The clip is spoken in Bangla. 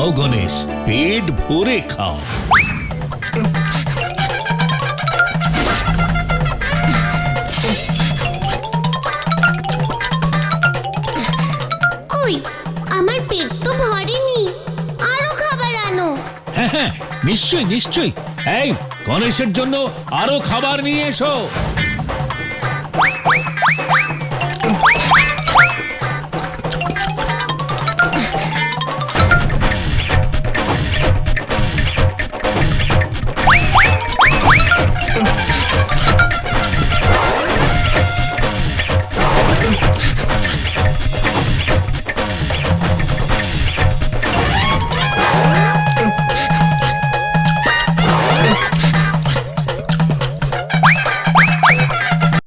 খাও গণেশ, পেট ভরে খাও। কই, আমার পেট তো ভরেনি, আরো খাবার আনো। হ্যাঁ হ্যাঁ, নিশ্চয়ই নিশ্চয়ই। এই গণেশের জন্য আরো খাবার নিয়ে এসো।